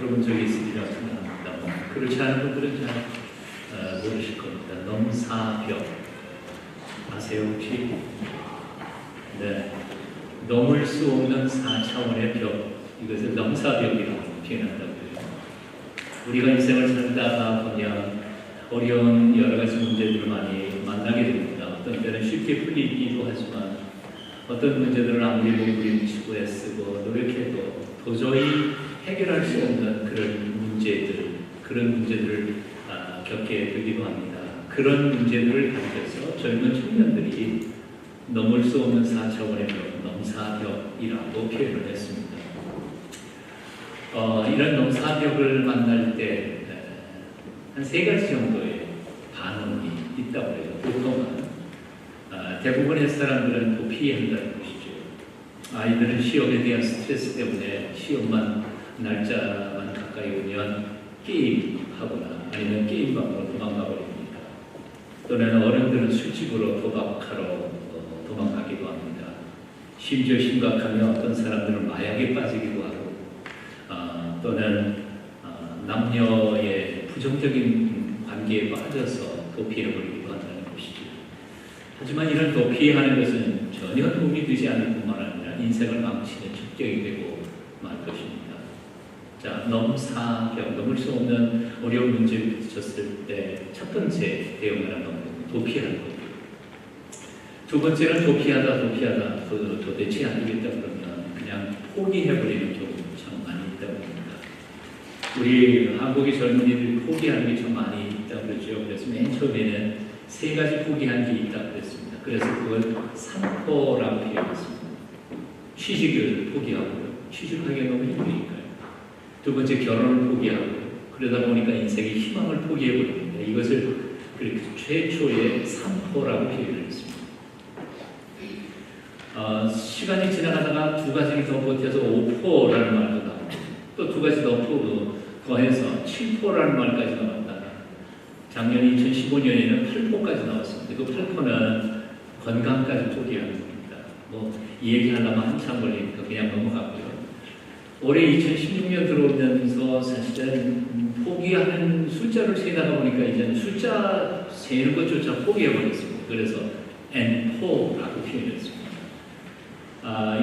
들어본 적이 있으리라 생각합니다. 그렇지 않은 분들은 잘 모르실 겁니다. 넘사벽 아세요 혹시? 네, 넘을 수 없는 4차원의 벽, 이것을 넘사벽이라고 표현한다고요. 우리가 인생을 살다가 보면 어려운 여러 가지 문제들을 많이 만나게 됩니다. 어떤 때는 쉽게 풀리기도 하지만 어떤 문제들은 아무리 몸부림치고 애쓰고 노력해도 도저히 해결할 수 없는 그런 문제들을 겪게 되기도 합니다. 그런 문제들을 가지고서 젊은 청년들이 넘을 수 없는 4차원의 벽, 넘사벽이라고 표현을 했습니다. 이런 넘사벽을 만날 때 한 3가지 정도의 반응이 있다고 해요. 보통은 대부분의 사람들은 도피한다는 것이죠. 아이들은 시험에 대한 스트레스 때문에 시험만 날짜만 가까이 오면 게임하거나 아니면 게임방으로 도망가 버립니다. 또는 어른들은 술집으로 도박하러 도망가기도 합니다. 심지어 심각하면 어떤 사람들은 마약에 빠지기도 하고 또는 남녀의 부정적인 관계에 빠져서 도피해버리기도 한다는 것이죠. 하지만 이런 도피하는 것은 전혀 도움이 되지 않을 뿐만 아니라 인생을 망치는 축적이 되고 말 것입니다. 자, 넘사벽, 넘을 수 없는 어려운 문제를 부딪혔을 때 첫 번째 대응하는 방법은 도피하는 거예요. 두 번째는 도피하다 도대체 안 되겠다 그러면 그냥 포기해버리는 경우도 참 많이 있다고 합니다. 우리 한국의 젊은이들이 포기하는 게 참 많이 있다고 그러죠. 그래서 맨 처음에는 3가지 포기한 게 있다고 그랬습니다. 그래서 그걸 3포라고 표현했습니다. 취직을 포기하고요. 취직하기가 너무 힘드니까요. 두 번째 결혼을 포기하고요. 그러다 보니까 인생의 희망을 포기해버립니다. 이것을 그렇게 최초의 3포라고 표현을 했습니다. 시간이 지나가다가 2가지를 더 보태서 5포라는 말도 나오고 또 2가지 더해서 7포라는 말까지 나왔다. 작년 2015년에는 8포까지 나왔습니다. 그 8포는 건강까지 포기하는 겁니다. 이 얘기하려면 한참 걸리니까 그냥 넘어가고요. 올해 2016년 들어오면서 사실은 포기하는 숫자를 세다가 보니까 이제는 숫자 세는 것조차 포기해버렸습니다. 그래서 N포라고 표현했습니다.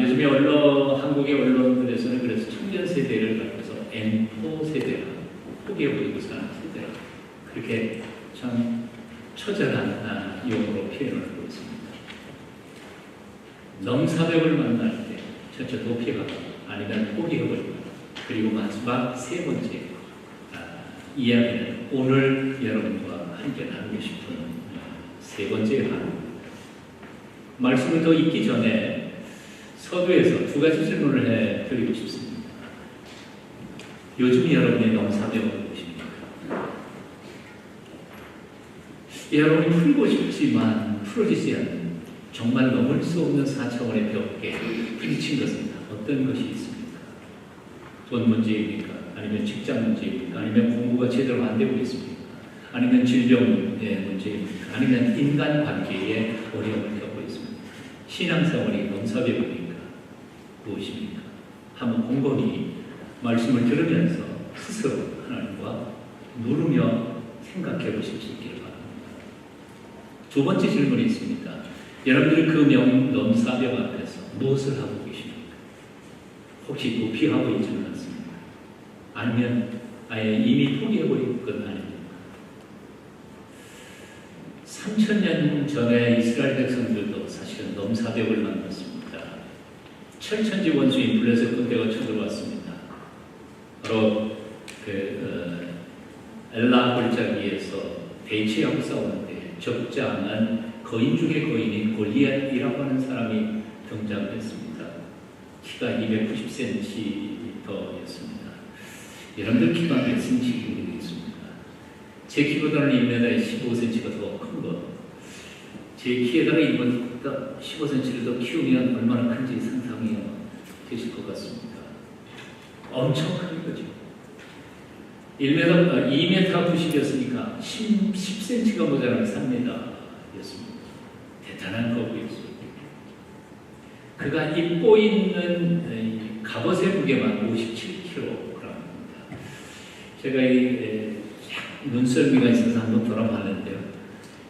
요즘에 한국의 언론들에서는 그래서 청년 세대를 갖고서 N포 세대라, 포기해버리고 사는 세대라, 그렇게 참 처절한 용어로 표현을 하고 있습니다. 넘사벽을 만날 때 첫째 도피하고 아니면 포기해버리고 그리고 마지막 3번째 이야기는 오늘 여러분과 함께 나누고 싶은 3번째 하나입니다. 말씀을 더 읽기 전에 서두에서 2가지 질문을 해드리고 싶습니다. 요즘 여러분의 넘사벽은 무엇입니까? 여러분이 풀고 싶지만 풀어지지 않는 정말 넘을 수 없는 4차원의 벽에 부딪힌 것은 어떤 것이 있습니까? 돈 문제입니까? 아니면 직장 문제입니까? 아니면 공부가 제대로 안 되고 있습니까? 아니면 질병의 문제입니까? 아니면 인간관계에 어려움을 겪고 있습니까? 신앙생활이 넘사벽입니까? 무엇입니까? 한번 곰곰이 말씀을 들으면서 스스로 하나님과 물으며 생각해 보실 수 있기를 바랍니다. 2번째 질문이 있습니다. 여러분들은 그 넘사벽 앞에서 무엇을 하고 계십니까? 혹시 도피하고 있지는 않습니까? 아니면 아예 이미 포기해버린 건 아닙니까? 3000년 전에 이스라엘 백성들도 사실은 넘사벽을 만났습니다. 철천지 원수인 블레셋 군대가 쳐들어왔습니다. 바로 엘라 골짜기에서 대치하고 싸우는데 적장한 거인 중의 거인인 골리앗이라고 하는 사람이 등장했습니다. 키가 290cm였습니다. 여러분들 키가 몇 cm인지 모르겠습니다. 제 키보다는 1m 15cm가 더 큰 거. 제 키에다가 이번 15cm를 더 키우면 얼마나 큰지 상상이 되실 것 같습니다. 엄청 큰 거죠. 2m 90이었으니까 10cm가 모자란 3m였습니다. 대단한 거구였습니다. 그가 입고 있는 갑옷의 무게만 57kg입니다. 제가 이 눈썰미가 있어서 한번 돌아봤는데요.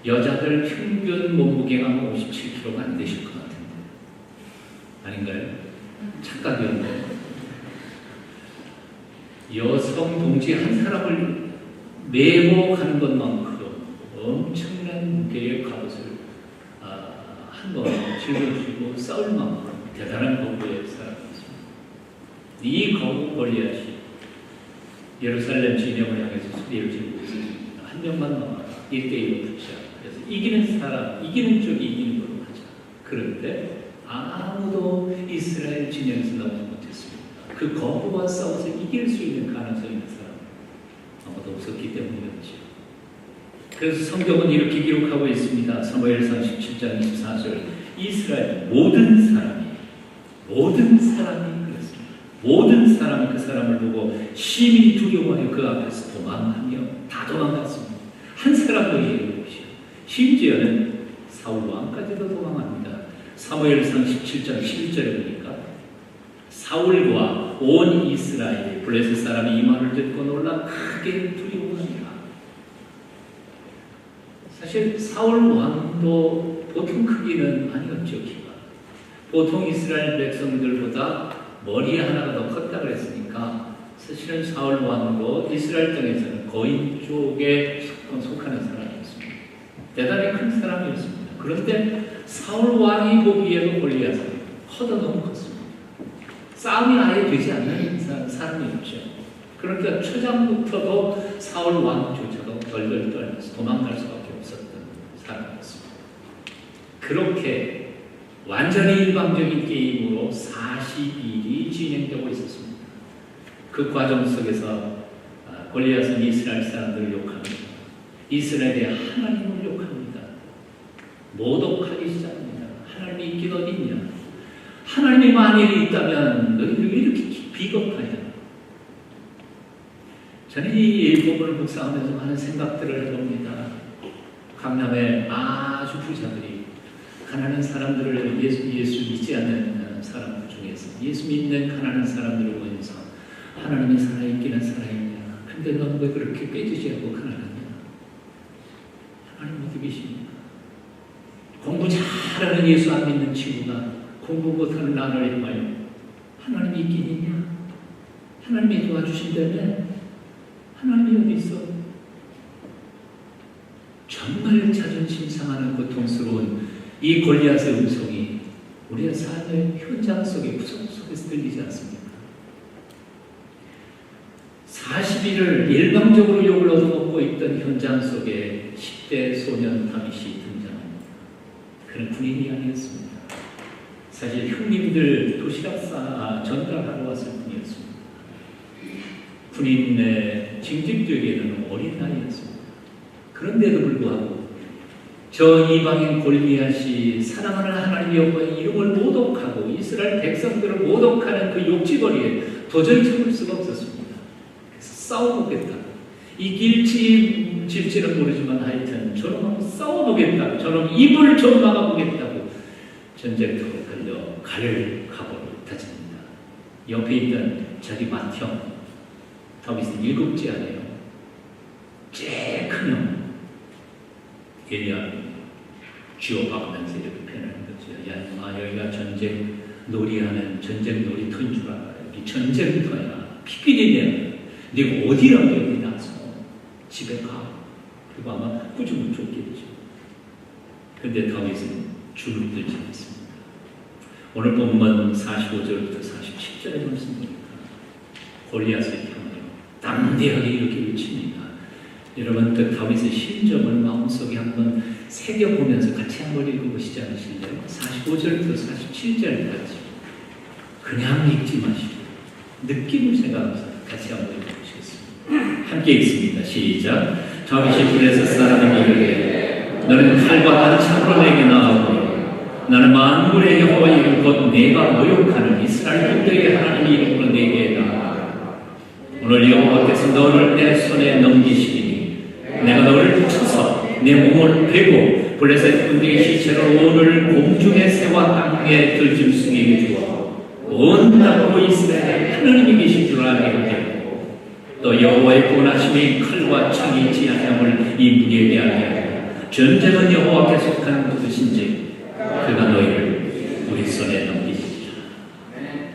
여자들 평균 몸무게가 57kg가 안 되실 것 같은데 아닌가요? 착각이었나요? 여성 동지 한 사람을 매복하는 것만큼 엄청난 무게의 갑옷을 한번 짊어지고 싸울 만큼 대단한 거부의 사람이었습니다. 이 거부 골리앗이 예루살렘 진영을 향해서 소리를 지르고 있었습니다. 한 명만 남아라. 1대1로 붙자. 그래서 이기는 사람, 이기는 쪽이 이기는 걸로 하자. 그런데 아무도 이스라엘 진영에서 나오지 못했습니다. 그 거부와 싸워서 이길 수 있는 가능성이 있는 사람 아무도 없었기 때문이었죠. 그래서 성경은 이렇게 기록하고 있습니다. 사무엘상 17장 24절 이스라엘 모든 사람이 그랬습니다. 모든 사람이 그 사람을 보고 심히 두려워하여 그 앞에서 도망하며 다 도망갔습니다. 한 사람도 예외 없이 심지어는 사울 왕까지도 도망합니다. 사무엘상 17장 11절에 보니까 사울과 온 이스라엘 블레셋 사람이 이 말을 듣고 놀라 크게 두려워합니다. 사실 사울 왕도 보통 크기는 아니었죠. 키가 보통 이스라엘 백성들보다 머리 하나가 더 컸다 그랬으니까 사실은 사울 왕도 이스라엘 땅에서는 거인 쪽에 속하는 사람이었습니다. 대단히 큰 사람이었습니다. 그런데 사울 왕이 보기에도 골리앗은 커도 너무 컸습니다. 싸움이 아예 되지 않는 사람이었죠. 그러니까 초장부터도 사울 왕조차도 덜덜 떨면서 도망갈 수밖에 없었던 사람이었습니다. 그렇게 완전히 일방적인 게임으로 40일이 진행되고 있었습니다. 그 과정 속에서 골리앗은 이스라엘 사람들을 욕합니다. 이스라엘의 하나님을 욕합니다. 모독하기 시작합니다. 하나님이 있긴 어딨냐? 하나님이 만일이 있다면 너희들 왜 이렇게 비겁하냐? 저는 이 부분을 묵상하면서 많은 생각들을 해봅니다. 강남의 아주 부자들이 가난한 사람들을 예수 믿지 않는 사람들 중에서 예수 믿는 가난한 사람들을 보면서 하나님이 살아있기는 살아있냐? 근데 너는 왜 그렇게 깨지지않고 가난하냐? 하나님 어디 계십니까? 공부 잘하는 예수 안 믿는 친구가 공부 못하는 나를 향하여 하나님이 있긴 있냐? 하나님이 도와주신다면 하나님이 어디 있어? 정말 자존심 상하는 고통스러운 이 골리앗의 음성이 우리의 삶의 현장 속에 구석 속에서 들리지 않습니까? 40일을 일방적으로 욕을 얻어먹고 있던 현장 속에 10대 소년 다윗이 등장합니다. 그는 군인이 아니었습니다. 사실 형님들 도시락 전달하러 왔을 뿐이었습니다. 군인의 징집되기에는 어린 나이였습니다. 그런데도 불구하고 저 이방인 골리앗이 사랑하는 하나님 여호와의 이름을 모독하고 이스라엘 백성들을 모독하는 그 욕지거리에 도저히 참을 수가 없었습니다. 그래서 싸워보겠다. 이길지 질지는 모르지만 하여튼 저놈하고 싸워보겠다. 저놈 입을 좀 막아보겠다고 전쟁터로 달려 칼을 각오를 다집니다. 옆에 있던 자기 맏형 다윗은 7째 아니에요. 제일 큰 형 엘리야를 쥐어박으면서 이렇게 표현하는 거죠. 야, 아, 여기가 전쟁 놀이하는 전쟁 놀이터인 줄 알아. 여기 전쟁터야. 피비린내야. 네가 어디라고 여기 나서 집에 가. 그리고 아마 꾸중을 쫓겠죠. 근데 다윗은 줄을 들지 않습니다. 오늘 본문 45절부터 47절의 말씀입니다. 골리앗을 향하여 담대하게 이렇게 외칩니다. 여러분 그 다윗의 심정을 마음속에 한번 새겨보면서 같이 한번 읽어보시지 않으실래요? 45절부터 47절까지 그냥 읽지 마시고 느낌을 생각하면서 같이 한번 읽어보시겠습니다. 함께 읽습니다. 시작. 다윗이 블레셋 사람에게 너는 칼과 단창으로 내게 나아오고 나는 만군의 여호와 이름 곧 내가 모욕하는 이스라엘 군대의 하나님의 이름으로 내게 나아가 오늘 여호와께서 너를 내 손에 넘기시기니 내가 너를 쳐서 내 몸을 베고 블레셋 군대의 시체를 오늘 공중의 새와 땅에 들짐승에게 주어 온 땅으로 이스라엘에 하나님이 계신 줄 알게 하고 또 여호와의 권하심이 칼과 창이 있지 아니함을 이 무리에게 알게 하고 전쟁은 여호와께 속한 것인지 그가 너희를 우리 손에 넘기시리라.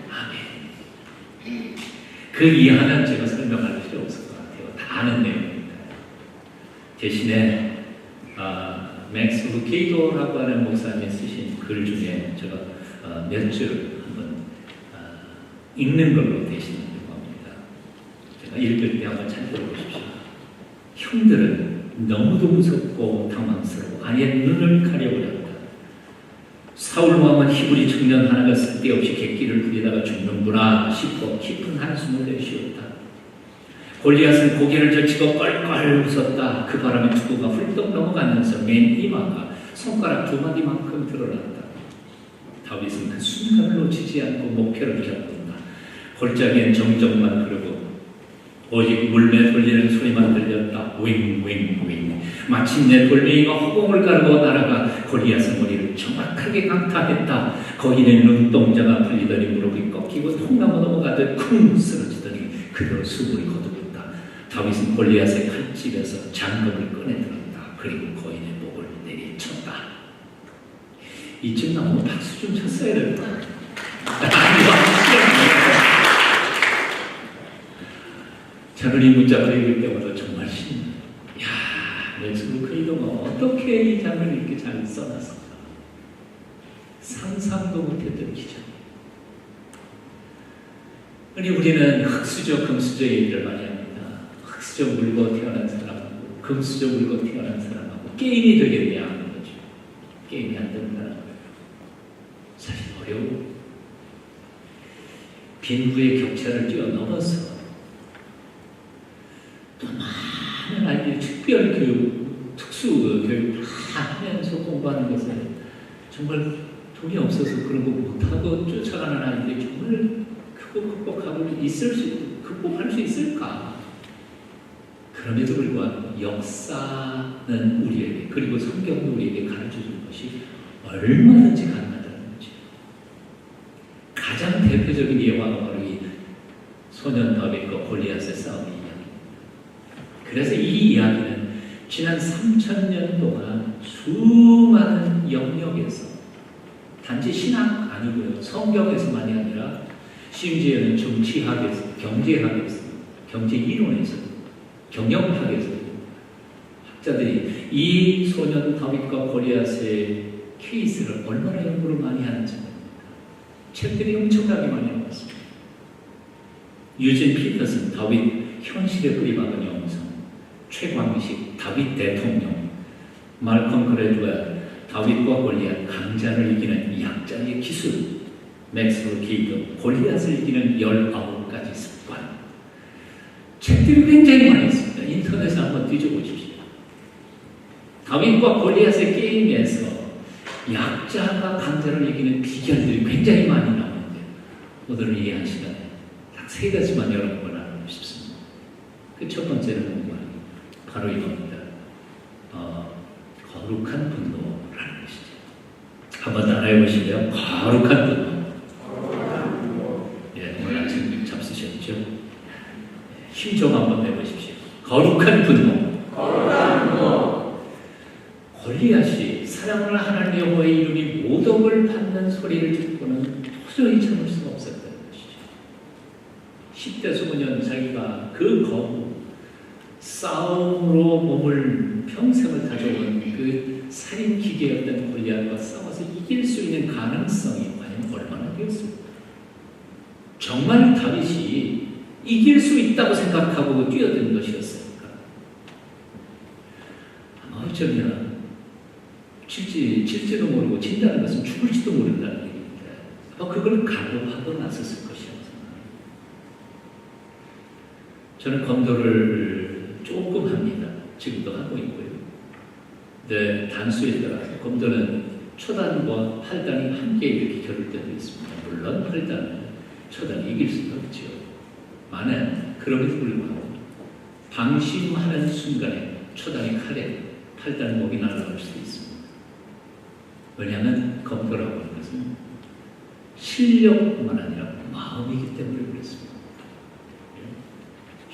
아멘. 그 이하는 제가 설명할 필요 없을 것 같아요. 다 아는 내용입니다. 대신에 맥스 루케이도라고 하는 목사님이 쓰신 글 중에 제가 몇 줄 한번 읽는 걸로 대신하려고 합니다. 제가 읽을 때 한번 잘 들어보십시오. 형들은 너무도 무섭고 당황스러워 아예 눈을 가려버렸다. 사울 왕은 히브리 청년 하나가 쓸데없이 객기를 부리다가 죽는구나 싶어 깊은 한숨을 내쉬었다. 골리앗은 고개를 젖히고 껄껄 웃었다. 그 바람에 투구가 훌떡 넘어가면서 맨 이마가 손가락 2마디만큼 드러났다. 다윗은 그 순간을 놓치지 않고 목표를 잡는다. 골짜기엔 정적만 흐르고 오직 물매 돌리는 소리만 들렸다. 윙윙윙. 마침내 돌멩이가 허공을 가르고 날아가 골리앗의 머리를 정확하게 강타했다. 거인의 눈동자가 풀리더니 무릎이 꺾이고 통나무 넘어가듯 쿵 쓰러지더니 그대로 숨을 거두었다. 다윗은 골리앗의 칼집에서 장검을 꺼내들었다. 그리고 거인의 목을 내리쳤다. 이쯤 나오면 박수 좀 쳤어야 될 거야. 저는 이 문장을 읽을 때마다 정말 신나요. 야, 맥스 루케이도가 어떻게 이 장을 이렇게 잘 써놨을까? 상상도 못했던 기적. 아니 우리는 흙수저, 금수저 얘기를 많이 합니다. 흙수저 물고 태어난 사람하고 금수저 물고 태어난 사람하고 게임이 되겠냐 하는 거죠. 게임이 안 된다는 거예요. 사실 어려워. 빈부의 격차를 뛰어넘어서 또 많은 아이들이 특별 교육, 특수 교육 다 하면서 공부하는 것은 정말 돈이 없어서 그런 거 못하고 쫓아가는 아이들이 정말 극복할 수 있을까? 그럼에도 불구하고 역사는 우리에게 그리고 성경은 우리에게 가르쳐준 것이 얼마든지 가능하다는 거죠. 가장 대표적인 예화가 바로 이 소년 다윗과 골리앗의 싸움의 이야기입니다. 그래서 이 이야기는 지난 3000년 동안 수많은 영역에서 단지 신학 아니고요. 성경에서만이 아니라 심지어는 정치학에서, 경제학에서, 경제 이론에서, 경영학에서 학자들이 이 소년 다윗과 골리앗의 케이스를 얼마나 연구를 많이 하는지 모릅니다. 책들이 엄청나게 많이 나왔습니다. 유진 피터슨 다윗 현실에 뿌리박은 영성, 최광식 다윗 대통령, 말컴 그레드웰 다윗과 골리앗 강자를 이기는 약자의 기술, 맥스 루케이도 골리앗을 이기는 19가지 습관. 책들이 굉장히 많이 있습니다. 인터넷에 한번 뒤져보십시오. 다윗과 골리앗의 게임에서 약자가 강자를 이기는 비결들이 굉장히 많이 나오는데 오늘은 이 한 시간에 딱 3가지만 여러분과 나누고 싶습니다. 그 첫 번째는 뭐예요? 바로 이겁니다. 거룩한 분노라는 것이죠. 한번 따라해보시면 거룩한 분노. 오늘 아침 잡수셨죠? 힘 좀 한번 내보십시오. 거룩한 분노. 골리앗이 사랑을 하는 여호와의 이름이 모독을 받는 소리를 듣고는 도저히 참을 수가 없었다는 것이죠. 10대 소년 자기가 그 거부, 싸움으로 몸을 평생을 다져온 그 살인 기계였던 골리앗과 싸워서 이길 수 있는 가능성이 과연 얼마나 되었을까? 정말 다윗이 이길 수 있다고 생각하고 뛰어든 것이었을까? 아마 어쩌면 질지도 모르고 진다는 것은 죽을지도 모른다는 얘기인데 아마 그걸 간섭하고 나섰을 것이라고 생각합니다. 저는 검도를 조금 합니다. 지금도 하고 있고요. 네, 단수에 따라서 검도는 초단과 8단이 함께 이렇게 겨룰 때도 있습니다. 물론 8단은 초단이 이길 수는 없죠. 만약 그럼에도 불구하고 방심하는 순간에 초단이 칼에 8단 목이 날아갈 수도 있습니다. 왜냐하면 검도라고 하는 것은 실력뿐만 아니라 마음이기 때문에 그렇습니다.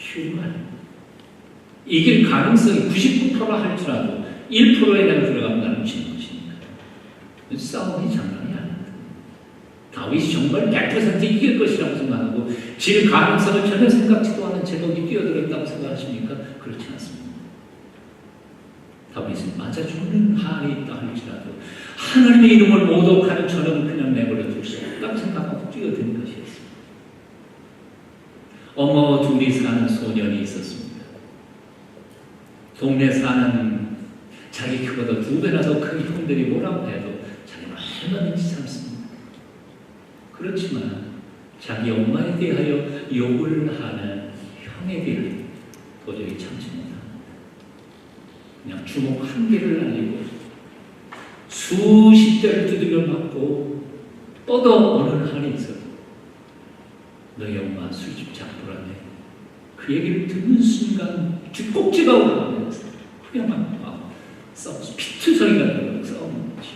쉬운 거 아닙니다. 이길 가능성이 99%라 할지라도 1%에 내가 들어가면 나는 지는 것입니다. 싸움이 장난이 아닙니다. 다윗이 정말 100% 이길 것이라고 생각하고 질 가능성을 전혀 생각지도 않은 제독이 뛰어들었다고 생각하십니까? 그렇지 않습니다. 다윗은 맞아 죽는 한이 있다 할지라도 하나님의 이름을 모독하는 저는 그냥 내버려 둘 수 없다고 생각하고 뛰어든 것이었습니다. 어머 둘이 사는 소년이 있었습니다. 동네 사는 자기 키보다 2배나 더 큰 형들이 뭐라고 해도 자기는 얼마든지 참습니다. 그렇지만 자기 엄마에 대하여 욕을 하는 형에 대하여 도저히 참지 못합니다. 그냥 주먹 한 개를 날리고 수십 대를 두들겨 맞고 뻗어 오는 한이 있어도 너희 엄마 술집 잡부라며 그 얘기를 듣는 순간 쥐꼭지가 올라가면서 그냥 막 싸워서 피투성이가 나고 싸우는 거지.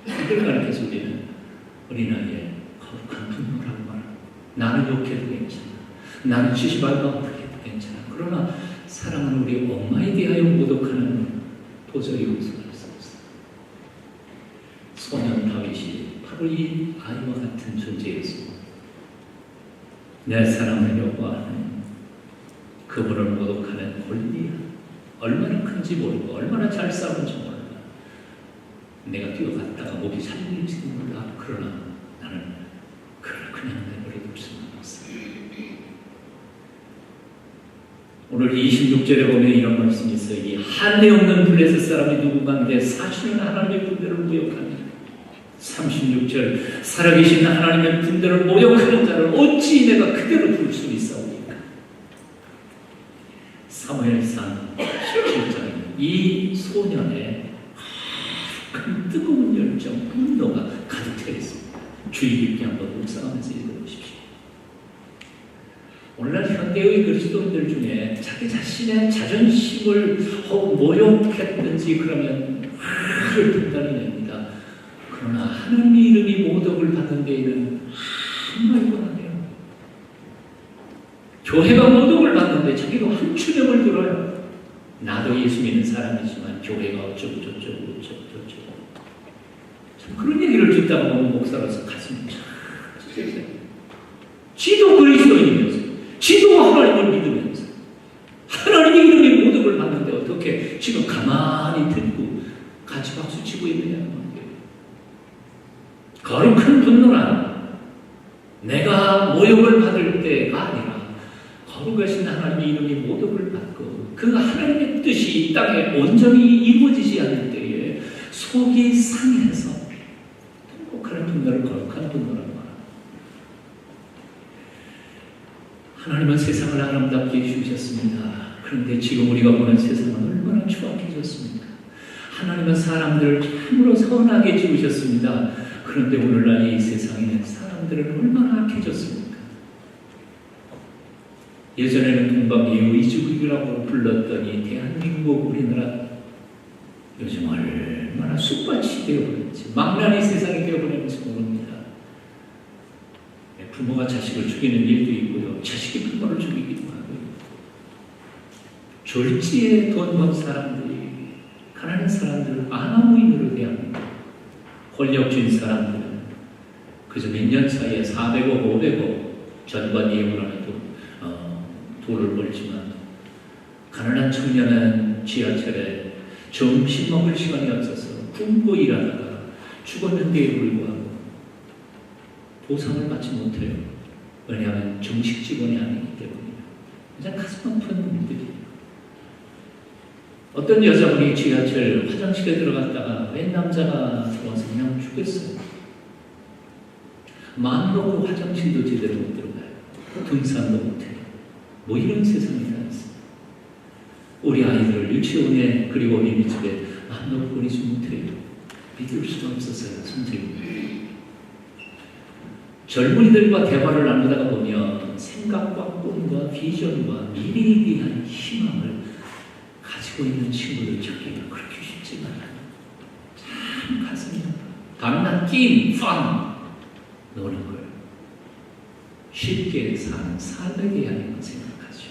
이걸 가르쳐서 우리는 어린아이의 거룩한 분노라고 말합니다. 나는 욕해도 괜찮아. 나는 지시발광해도 괜찮아. 그러나 사랑하는 우리 엄마에 대하여 모독하는 도저히 용서할 수 없어요. 소년 다윗이 바로 이 아이와 같은 존재였습니다. 내 사랑을 여호와는 그분을 모독하는 골리앗 얼마나 큰지 모르고 얼마나 잘 싸우는지 몰라. 내가 뛰어갔다가 목이 잘릴지도 몰라. 그러나 나는 그냥 내버려둘 수는 없어요. 오늘 26절에 보면 이런 말씀이 있어요. 이 한례 없는 블레셋 사람이 누군가인데 사실은 하나님의 군대를 모욕합니다. 36절 살아계신 하나님의 군대를 모욕하는 자를 어찌 내가 그대로 둘 수 있사오니까. 사무엘상 17장에 이 소년의 큰 뜨거운 열정, 분노가 가득 차 있습니다. 주의 깊게 한번 묵상하면서 읽어보십시오. 오늘날 현대의 그리스도인들 중에 자기 자신의 자존심을 모욕했든지 그러면 화를 단단히 냅니다. 그러나 하나님의 이름이 모독을 받는 데에는 정말 뻔하네요. 교회가 모독을 받는데 자기가 한 추념을 들어요. 나도 예수 믿는 사람이지만 교회가 어쩌고 저쩌고 참 그런 얘기를 듣다가 보면 목사로서 가슴이 참 찢어져요. 지도 그리스도인이면서 지도 하나님을 믿으면서 하나님의 이름이 모독을 받는데 어떻게 지금 가만히 듣고 같이 박수 치고 있느냐는 거예요. 거룩한 분노란 내가 모욕을 받을 때가 아니라 거룩하신 하나님의 이름이 모독을 받고 그 하나님의 뜻이 이 땅에 온전히 이루어지지 않을 때에 속이 상해서 통곡하는 분노를 거룩한 분노라고 말합니다. 하나님은 세상을 아름답게 지으셨습니다. 그런데 지금 우리가 보는 세상은 얼마나 추악해졌습니까? 하나님은 사람들을 참으로 선하게 지으셨습니다. 그런데 오늘날 이 세상에 사람들은 얼마나 악해졌습니까? 예전에는 동방의 의지국이라고 불렀더니 대한민국 우리나라 요즘 얼마나 쑥밭이 되어버렸지. 망나니 세상이 되어버렸는지 모릅니다. 부모가 자식을 죽이는 일도 있고요. 자식이 부모를 죽이기도 하고요. 졸지에 돈 번 사람들이 가난한 사람들을 아나무인으로 대합니다. 권력주인 사람들은 그저 몇 년 사이에 400억, 500억 전반 예물하는 돈을 벌지만 가난한 청년은 지하철에 점심 먹을 시간이 없어서 굶고 일하다가 죽었는데에 불구하고 보상을 받지 못해요. 왜냐하면 정식 직원이 아니기 때문이에요. 그냥 가슴 아픈 일들이에요. 어떤 여자분이 지하철 화장실에 들어갔다가 웬 남자가 들어와서 그냥 죽였어요. 마음 놓고 화장실도 제대로 못 들어가요. 등산도 못해요. 뭐 이런 세상이 나왔습니다. 우리 아이들을 유치원에 그리고 어린이집에 마음 놓고 보내지 못해요. 믿을 수가 없었어요. 선생님. 젊은이들과 대화를 나누다가 보면 생각과 꿈과 비전과 미래에 대한 희망을 가지고 있는 친구들 찾기가 그렇게 쉽지가 않아요. 참 가슴이 밤낮 게임, 펀 노는 거예요. 쉽게 사는 삶에 대한 걸 생각하죠.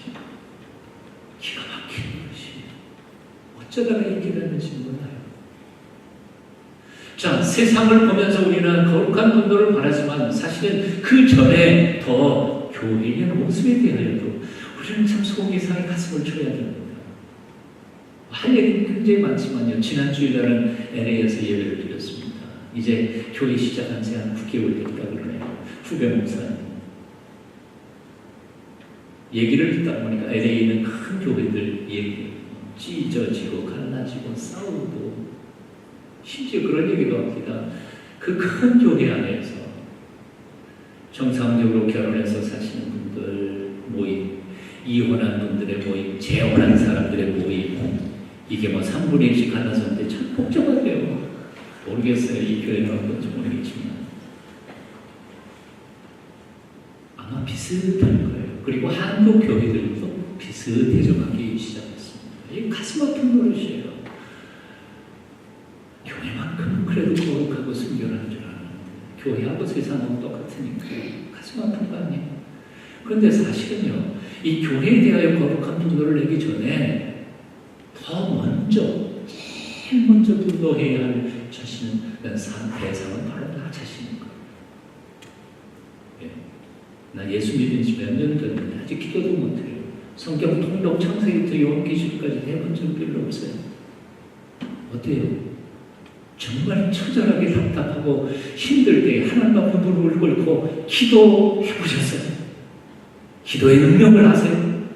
어쩌다가 이렇게 됐는지 몰라요. 자, 세상을 보면서 우리는 거룩한 분노를 바라지만 사실은 그 전에 더 교회의 모습에 대하여도 우리는 참 속이 상해 가슴을 쳐야 됩니다. 할 얘기는 굉장히 많지만요. 지난 주일날은 LA에서 예배를 드렸습니다. 이제 교회 시작한 지 한 9개월 됐다 그러네요. 후배 목사님. 얘기를 듣다 보니까 LA에 있는 큰 교회들 얘기, 찢어지고 갈라지고 싸우고 심지어 그런 얘기도 합니다. 그 큰 교회 안에서 정상적으로 결혼해서 사시는 분들 모임, 이혼한 분들의 모임, 재혼한 사람들의 모임, 이게 뭐 3분의 1씩 갈라졌는데 참 복잡하대요. 모르겠어요. 이 교회는 어떤지 모르겠지만 아마 비슷할 거예요. 그리고 한국 교회들도 비슷해져가기 시작했습니다. 이게 가슴 아픈 노릇이에요. 교회만큼은 그래도 거룩하고 순결한 줄 아는데 교회하고 세상은 똑같으니까 가슴 아픈 거 아니에요. 그런데 사실은요, 이 교회에 대하여 거룩한 분노를 내기 전에 더 먼저, 제일 먼저 분노해야 할 자신은 대상은 바로 나 자신인 거예요. 예. 나 예수 믿은 지 몇 년 됐는데 아직 기도도 못해요. 성경 통독 창세기부터 요한계시록까지 해본 적 별로 없어요. 어때요? 정말 처절하게 답답하고 힘들 때 하나님 앞에 무릎을 꿇고 기도해 보셨어요? 기도의 능력을 아세요?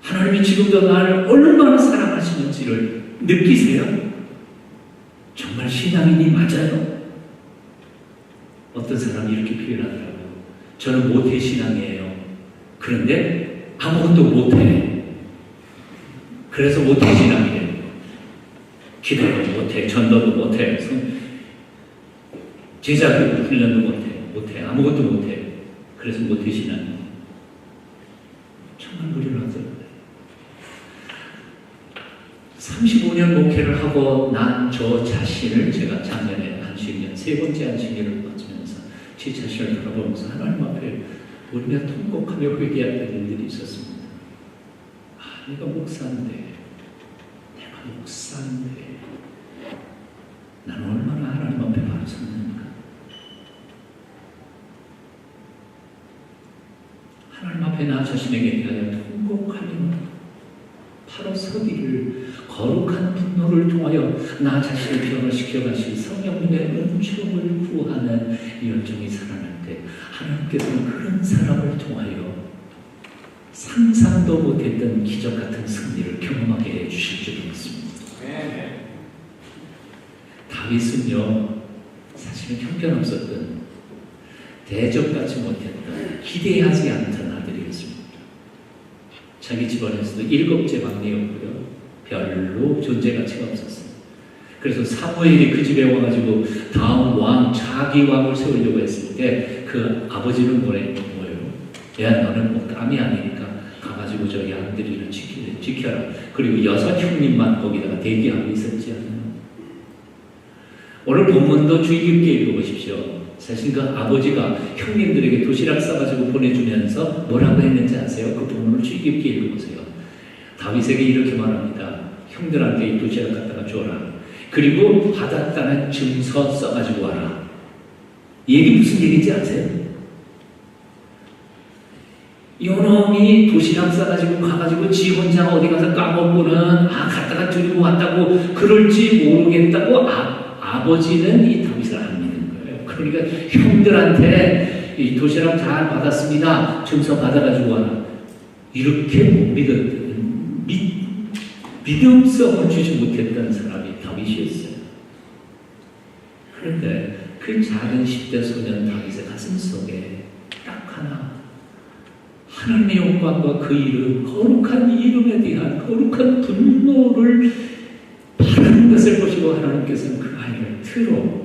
하나님이 지금도 나를 얼마나 사랑하시는지를 느끼세요? 정말 신앙인이 맞아요? 어떤 사람이 이렇게 표현하더라고요. 저는 모태신앙이에요. 그런데 아무것도 못해. 그래서 모태신앙이에요. 기도도 못해, 전도도 못해, 제자교 훈련도 못해, 아무것도 못해. 그래서 모태신앙이에요. 정말 무료하더라고요. 35년 목회를 하고 난 저 자신을 제가 작년에 안식년, 세 번째 안식년을 맞으면서 제 자신을 돌아보면서 하나님 앞에 우리가 통곡하며 회개할 일들이 있었습니다. 아, 내가 목사인데 나는 얼마나 하나님 앞에 바로 섰는가. 하나님 앞에 나 자신에게 대하여 통곡하며 바로 서기를 거룩한 분노를 통하여 나 자신을 변화시켜 가실 성령님의 은총을 구하는 열정이 살아날 때 하나님께서는 그런 사람을 통하여 상상도 못했던 기적 같은 승리를 경험하게 해주실 줄을 믿습니다. 다윗은요, 사실은 형편없었던, 대접받지 못했던, 기대하지 않던 아들이었습니다. 자기 집안에서도 7째 막내였고요. 별로 존재 가치가 없었어요. 그래서 사무엘이 그 집에 와가지고 다음 왕, 자기 왕을 세우려고 했을 때 그 아버지는 뭐예요? 야, 너는 뭐 깜이 아니니까 가가지고 저기 아들이를 지켜라. 그리고 6 형님만 거기다가 대기하고 있었지 않나요? 오늘 본문도 주의 깊게 읽어보십시오. 사실 그 아버지가 형님들에게 도시락 싸가지고 보내주면서 뭐라고 했는지 아세요? 그 본문을 주의 깊게 읽어보세요. 다윗에게 이렇게 말합니다. 형들한테 이 도시락 갖다가 줘라. 그리고 받았다는 증서 써가지고 와라. 이 얘기 무슨 얘기인지 아세요? 요놈이 도시락 싸가지고 가가지고 지 혼자 어디 가서 까먹고는 갖다가 들고 왔다고 그럴지 모르겠다고 아버지는 이 다윗을 안 믿는 거예요. 그러니까 형들한테 이 도시락 잘 받았습니다. 증서 받아가지고 와라. 이렇게 못 믿었던, 믿음성을 주지 못했던 사람이 다윗이었어요. 그런데 그 작은 10대 소년 다윗의 가슴 속에 딱 하나, 하나님의 영광과 그 이름, 거룩한 이름에 대한 거룩한 분노를 바라는 것을 보시고 하나님께서는 그 아이를 틀어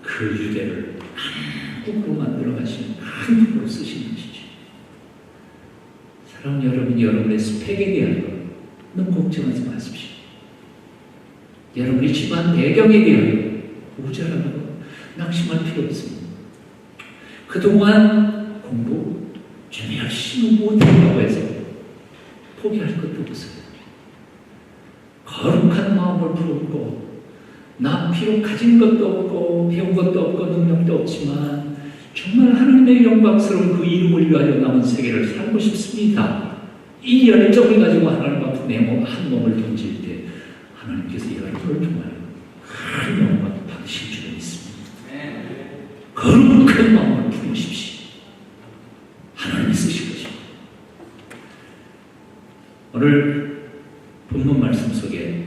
그 유대를 한국으로 만들어 가시는 큰 힘으로 쓰시는 것이죠. 사랑하는 여러분, 여러분의 스펙에 대하여는 걱정하지 마십시오. 여러분의 집안 배경에 대하여 우절하고 낙심할 필요 없습니다. 그동안 공부 좀 열심히 못한다고 해서 포기할 것도 없어요. 마음을 품고 나 비록 가진 것도 없고 배운 것도 없고 능력도 없지만 정말 하나님의 영광스러운 그 이름을 위하여 남은 세계를 살고 싶습니다. 이 열정을 가지고 하나님 앞에 내 한 몸을 던질 때 하나님께서 여러분을 통하여 큰 영광을 받으실 줄을 믿습니다. 거룩한 마음을 품으십시오. 하나님이 쓰실 것입니다. 오늘 본문 말씀 속에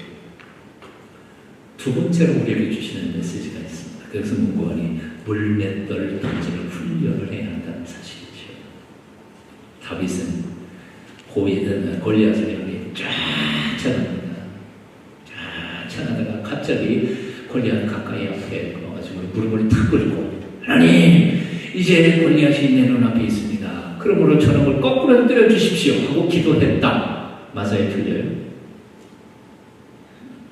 두 번째로 우리에게 주시는 메시지가 있습니다. 그래서 문구원이 물맷돌 던지는 훈련을 해야 한다는 사실이죠. 다윗은 골리앗을 쫙 쳐납니다. 쫙 쳐나다가 갑자기 골리앗 가까이 앞에 와가지고 무릎을 탁 꿇고 하나님 이제 골리앗이 내 눈앞에 있습니다. 그러므로 저놈을 거꾸로 때려주십시오 하고 기도했다. 맞아요? 틀려요?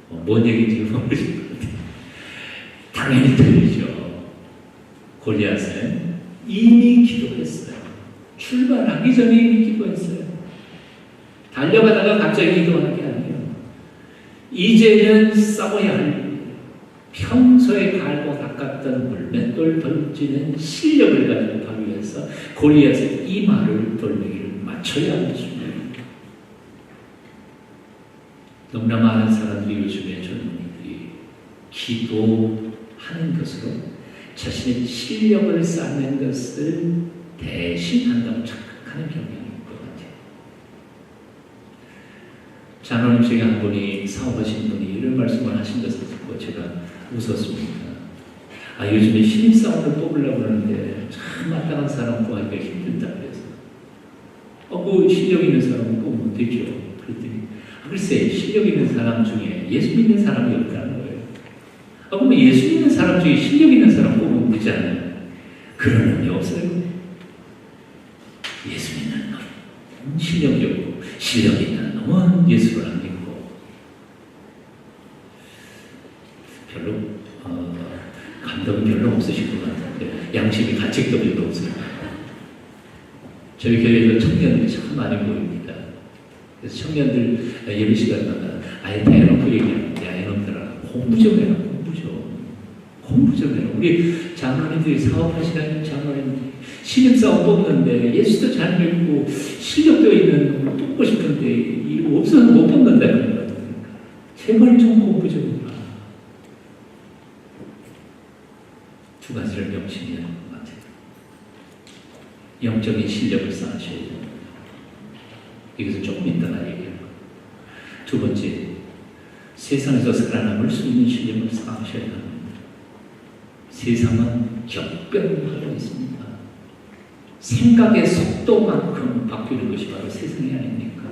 뭔 얘기인지 모르실 것 같아요. 당연히 틀리죠. 골리앗은 이미 기도했어요. 출발하기 전에 이미 기도했어요. 달려가다가 갑자기 기도하는 게 아니에요. 이제는 싸워야 할 일이에요. 평소에 갈고 닦았던 물맷돌 던지는 실력을 가지고 다윗에서 골리앗의 이마를 돌멩이를 맞춰야 하는 순간입니다. 너무나 많은 사람들이 요즘에 젊은이들이 기도하는 것으로 자신의 실력을 쌓는 것을 대신한다고 착각하는 경향이 있는 것 같아요. 장로님 중에 한 분이 사업하신 분이 이런 말씀을 하신 것을 듣고 제가 웃었습니다. 요즘에 신입사원을 뽑으려고 하는데 참 마땅한 사람 구하기가 힘들다 그래서 그 실력 있는 사람은 뽑으면 되죠. 그랬더니 글쎄 실력 있는 사람 중에 예수 믿는 사람이 없다는 거예요. 그러면 예수 믿는 사람 중에 실력 있는 사람 뽑으면 되지 않아요? 그런 의미 없어요. 예수 믿는 놈 실력이 없고 실력 있는 놈은 예수를 안 믿고 별로 감동이 별로 없으실 것 같은데 양심이 가책도 별로 없어요. 저희 교회에서 청년들이 참 많이 보입니다. 그래서 청년들 예배 시간마다 아예 대놓고 얘기하는데 야 이놈들아 공부 좀 해라. 공부 좀 해라. 우리 장로님들이 사업하시는 장로님들이 신입사원 뽑는데 예수도 잘 믿고 실력도 있는 걸 뽑고 싶은데 이거 없어서 못 뽑는다 그런 거니까 제발 좀 공부 좀 해라. 두 가지를 명심해야 할 것 같아요. 영적인 실력을 쌓으셔야 됩니다. 이것은 조금 이따가 얘기할 거예요. 두 번째, 세상에서 살아남을 수 있는 실력을 쌓으셔야 합니다. 세상은 격변하고 있습니다. 생각의 속도만큼 바뀌는 것이 바로 세상이 아닙니까?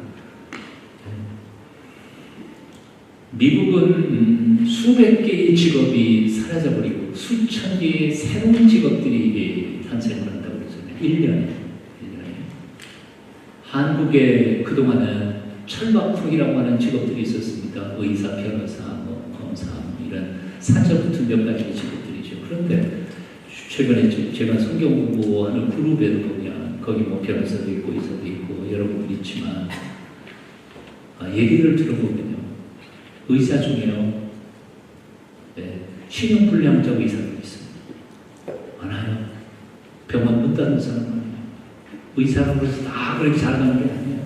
미국은 수백 개의 직업이 사라져버리고 수천 개의 새로운 직업들이 탄생을 한다고 그러잖아요. 1년에. 한국에 그동안은 철밥풀이라고 하는 직업들이 있었습니다. 의사, 변호사, 검사 이런 사자 붙은 몇 가지 직업들이죠. 그런데 최근에 제가 성경 공부하는 그룹에도 보면 거기 변호사도 있고 의사도 있고 여러분들 있지만 얘기를 들어보면요. 의사 중에요. 신용불량자 의사도 있습니다. 많아요. 병원 문 닫는 사람 많아요. 의사라고 해서 다 그렇게 잘하는 게 아니에요.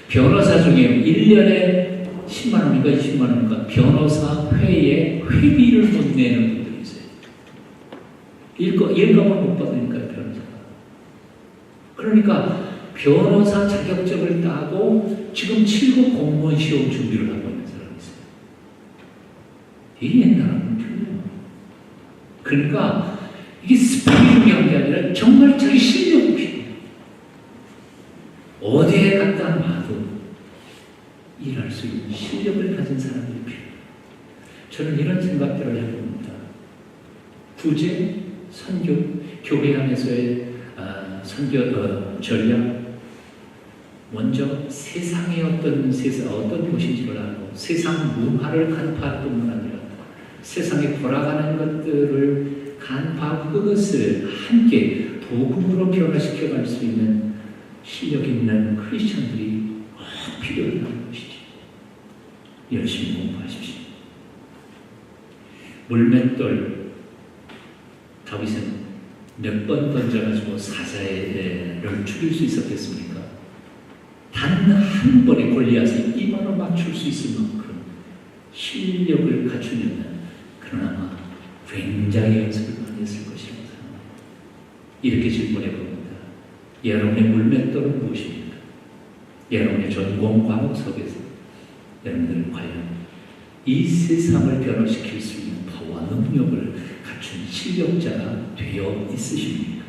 변호사 중에 1년에 10만 원인가 20만 원인가 변호사 회에 회비를 못 내는 분들이 있어요. 일감을 못 받으니까요, 변호사가. 그러니까 변호사 자격증을 따고 지금 7급 공무원 시험 준비를 하고 있는 사람이 있어요. 이게 옛날하고는 틀려요. 그러니까 이게 스펙이 중요한 게 아니라 정말 자기 실력이 필요해요. 어디에 갖다 놔도 일할 수 있는 실력을 가진 사람들이 필요해요. 저는 이런 생각들을 해봅니다. 구제, 선교, 교회 안에서의 선교 전략, 먼저 세상의 어떤 곳인지를 알고 세상 문화를 간파할 뿐만 아니라 세상에 돌아가는 것들을 간파하고 그것을 함께 복음으로 변화시켜 갈 수 있는 실력 있는 크리스천들이 꼭 필요하다는 것이죠. 열심히 공부하십시오. 물맷돌 다윗은 몇 번 던져가지고 사자를 죽일 수 있었겠습니까? 단 한 번에 골리앗을 이마로 맞출 수 있을 만큼 실력을 갖추려면 그러나 굉장히 연습을 많이 했을 것이라고 생각합니다. 이렇게 질문해 봅니다. 여러분의 물맷돌은 무엇입니까? 여러분의 전공 과목 속에서 여러분들은 과연 이 세상을 변화시킬 수 있는 파워와 능력을 갖춘 실력자가 되어 있으십니까?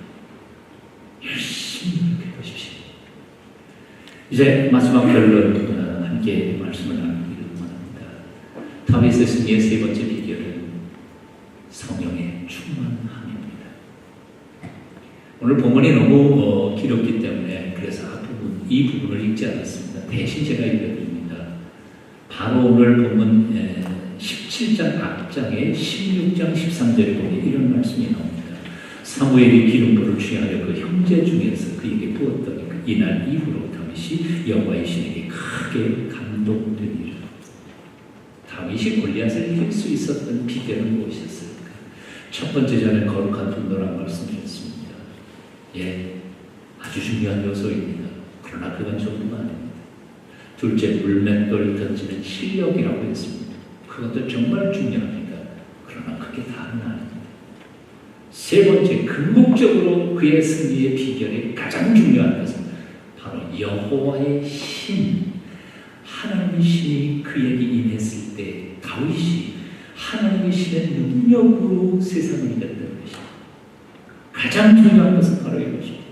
열심히 노력해 보십시오. 이제 마지막 결론 함께 말씀을 나누기를 원합니다. 다윗의 승리의 세 번째 비결은 성령의 충만함입니다. 오늘 본문이 너무 길었기 때문에 그래서 이 부분을 읽지 않았습니다. 대신 제가 읽어드립니다. 바로 오늘 본문 17장 앞장에 16장 13절에 보면 이런 말씀이 나옵니다. 사무엘이 기름부를 취하여 그 형제 중에서 그에게 부었더니 이날 이후로 다윗이 여호와의 신에게 크게 감동되니라. 다윗이 골리앗을 이길 수 있었던 비결은 무엇이었을까? 첫 번째 전에 거룩한 분노라는 말씀이었습니다. 예, 아주 중요한 요소입니다. 그러나 그건 전부가 아닙니다. 둘째, 물맷돌 던지는 실력이라고 했습니다. 그것도 정말 중요합니다. 그러나 그게 다는 아닙니다. 세 번째, 궁극적으로 그의 승리의 비결이 가장 중요한 것은 바로 여호와의 신, 하나님의 신이 그에게 임했을 때 다윗이 하나님의 신의 능력으로 세상을 이겼다는 것입니다. 가장 중요한 것은 바로 이것입니다.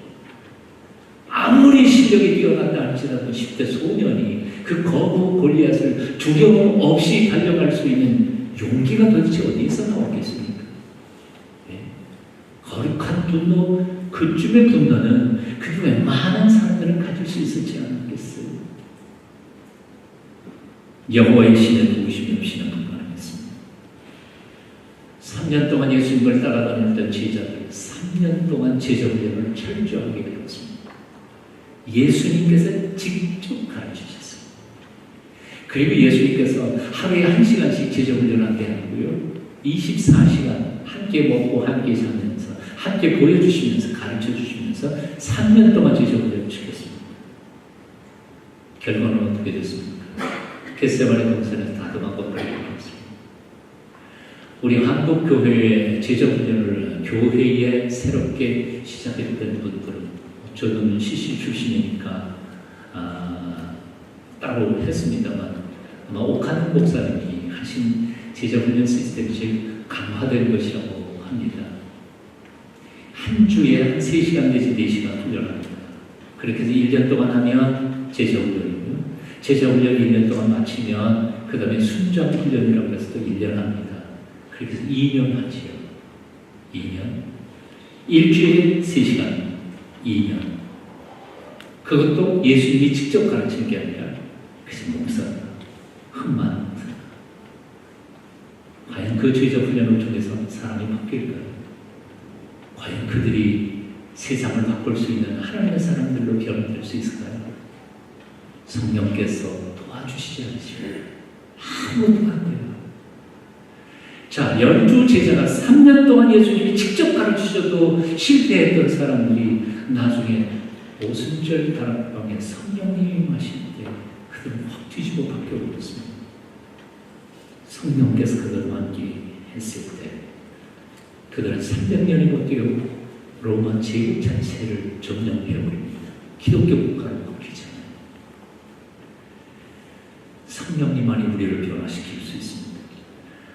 아무리 실력이 뛰어난다 할지라도 10대 소년이 그 거부 골리앗을 두려움 없이 달려갈 수 있는 용기가 도대체 어디에서 나왔겠습니까? 네. 거룩한 분노, 그쯤의 분노는 그 웬만한 사람들은 가질 수 있었지 않겠어요? 여호와의 신의 도우심이 없이는 불가능했습니다. 3년 동안 예수님을 따라다녔던 제자들 3년 동안 제자 훈련을 철저하게 배웠습니다. 예수님께서 직접 가르치셨습니다. 그리고 예수님께서 하루에 1시간씩 제자 훈련하게 하고요. 24시간 함께 먹고 함께 자면서 함께 보여주시면서 가르쳐주시면서 3년 동안 제자 훈련을 시켰습니다. 결과는 어떻게 됐습니까? 겟세마네 동산에서 다듬하고 끌려갔습니다. 우리 한국 교회의 제자 훈련을 교회에 새롭게 시작했던 분들은 저는 CC 출신이니까 따로 했습니다만 아마 옥하는 목사님이 하신 제자 훈련 시스템이 제일 강화된 것이라고 합니다. 한 주에 한 3시간 내지 4시간 훈련합니다. 그렇게 해서 1년 동안 하면 제자 훈련이고요. 제자 훈련 1년 동안 마치면 그 다음에 순장 훈련이라고 해서 또 1년 합니다. 그렇게 해서 2년 하지요. 2년. 일주일에 3시간. 2년. 그것도 예수님이 직접 가르치는 게 아니라 그래서 목사가 흠만 목사가 과연 그 제자 훈련을 통해서 사람이 바뀔까요? 과연 그들이 세상을 바꿀 수 있는 하나님의 사람들로 변화될 수 있을까요? 성령께서 도와주시지 않으시면 아무것도 안 돼요. 자, 12제자가 3년 동안 예수님이 직접 가르치셔도 실패했던 사람들이 나중에 오순절 다락방에 성령님이 마실 때 그들은 확 뒤집어 바뀌어버렸습니다. 성령께서 그들을 만기했을 때 그들은 300년이 버티고 로마 제국 자체를 점령해버립니다. 기독교 국가를 바뀌지 않아요. 성령님만이 우리를 변화시킬 수 있습니다.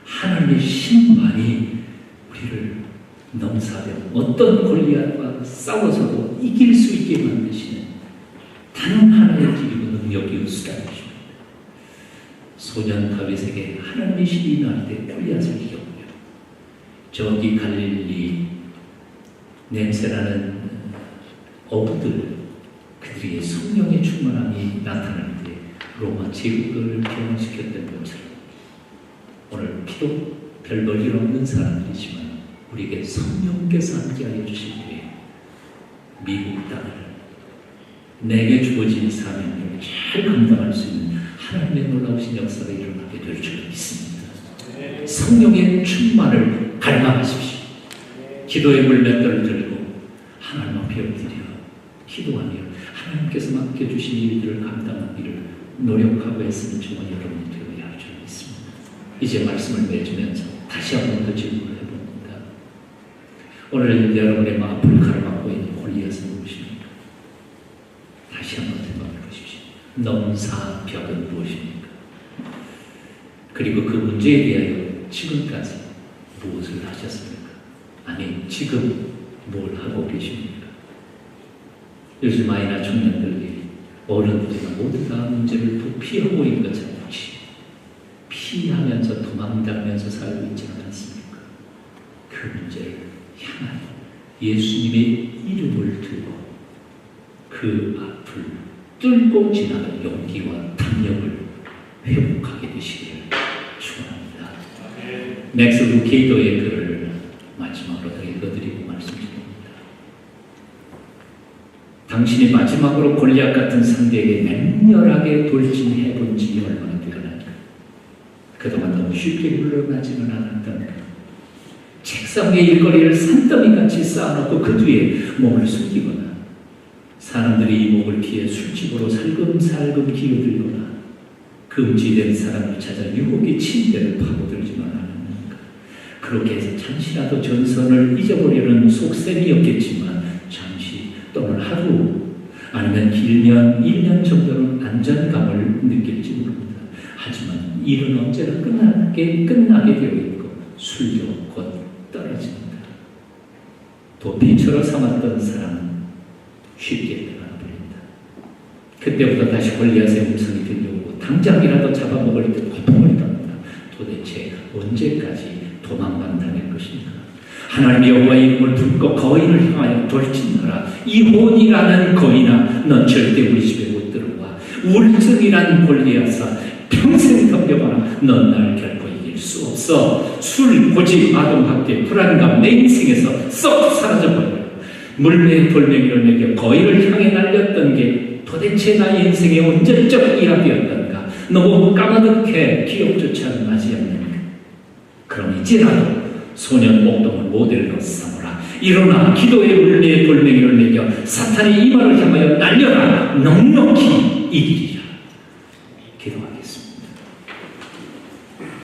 하나님의 신만이 우리를 넘사벽 어떤 골리앗과 싸워서도 이길 수 있게 만드시는 단 하나의 길이고 능력이 수단이십니다. 소년 다윗에게 하나님의 신이 임할 때 골리앗을 이겼고요. 저기 갈릴리 냄새나는 어부들 그들의 성령의 충만함이 나타날 때 로마 제국을 변화시켰던 것처럼 오늘 비록 별 볼일 없는 사람들이지만 우리에게 성령께서 함께하여 주실 때에 미국 땅을 내게 주어진 사명을 잘 감당할 수 있는 하나님의 놀라우신 역사가 일어나게 될 줄 믿습니다. 성령의 충만을 갈망하십시오. 기도의 물맷돌을 들고 하나님 앞에 엎드려 기도하며 하나님께서 맡겨주신 일들을 감당하기를 노력하고 애쓰는 저와 여러분이 되어야 할 줄 믿습니다. 이제 말씀을 맺으면서 다시 한 번 더 질문을 해봅니다. 오늘 여러분의 마음을 가로막고 있는 골리앗은 무엇입니까? 다시 한 번 생각해 보십시오. 넘사 벽은 무엇입니까? 그리고 그 문제에 대하여 지금까지 무엇을 하셨습니까? 아니, 지금 뭘 하고 계십니까? 요즘 아이나 청년들이 어른들이나 모두 다 문제를 도피하고 있는 것처럼 피하면서 도망다니면서 살고 있지는 않습니까? 그 문제를 향하여 예수님의 이름을 두고 그 앞을 뚫고 지나갈 용기와 담력을 회복하게 되시기를 축원합니다. 맥스 루케이도의 글을 마지막으로 읽어드리고 말씀드립니다. 당신이 마지막으로 골리앗 같은 상대에게 맹렬하게 돌진해본 지 얼마나 되었나요? 그동안 너무 쉽게 물러나지는 않았던가? 책상 위에 일거리를 산더미같이 쌓아놓고 그 뒤에 몸을 숨기거나 사람들이 이 목을 피해 술집으로 살금살금 기어들거나 금지된 사람을 찾아 유혹의 침대를 파고들지만 않았는가? 그렇게 해서 잠시라도 전선을 잊어버리려는 속셈이었겠지만 잠시 또는 하루 아니면 길면 1년 정도는 안전감을 느낄지 모릅니다. 하지만 일은 언제나 끝나게 되어 있고 술도 곧 떨어집니다. 도피처로 삼았던 사람은 쉽게 떠나버린다. 그때부터 다시 골리앗의 음성이 들려오고 당장이라도 잡아먹을 듯 고통을 받는다. 도대체 언제까지 도망만 다닐 것인가? 하나님 여호와의 이름을 붙고 거인을 향하여 돌진하라. 이 혼이라는 거인아, 넌 절대 우리 집에 못 들어와. 우울증이라는 골리앗아, 평생 덤벼봐라. 넌 날 결코 이길 수 없어. 술, 고집, 아동학대, 불안감 내 인생에서 썩 사라져버려. 물매의 돌멩이를 매겨 거인을 향해 날렸던 게 도대체 나의 인생의 온전적 이야기였던가? 너무 까마득해 기억조차 나지 않는가? 그럼 이제라도 소년 목동을 모델로 삼으라. 일어나 기도의 물매의 돌멩이를 매겨 사탄의 이마를 향하여 날려라. 넉넉히 이기리라.